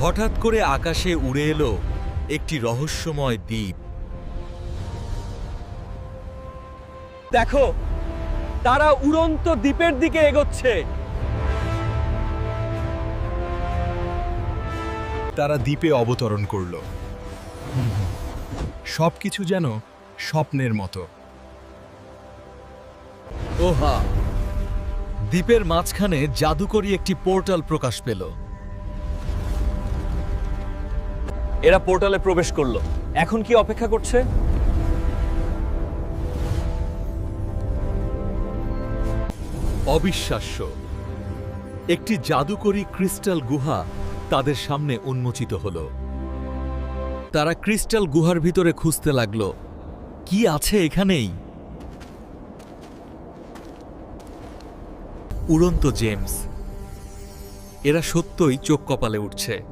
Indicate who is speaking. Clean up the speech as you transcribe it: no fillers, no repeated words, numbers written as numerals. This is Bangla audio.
Speaker 1: হঠাৎ করে আকাশে উড়ে এলো একটি রহস্যময় দ্বীপ।
Speaker 2: দেখো, তারা উড়ন্ত দ্বীপের দিকে এগোচ্ছে।
Speaker 3: তারা দ্বীপে অবতরণ করল। সবকিছু যেন স্বপ্নের মতো।
Speaker 1: ওহা! দ্বীপের মাঝখানে জাদুকরী একটি পোর্টাল প্রকাশ পেল।
Speaker 2: এরা পোর্টালে প্রবেশ করলো। এখন কি অপেক্ষা করছে?
Speaker 1: অবিশ্বাস্য! একটি জাদুকরী ক্রিস্টাল গুহা তাদের সামনে উন্মোচিত হল। তারা ক্রিস্টাল গুহার ভিতরে খুঁজতে লাগলো, কি আছে এখানেই? উড়ন্ত জেমস। এরা সত্যই চোখ কপালে উঠছে।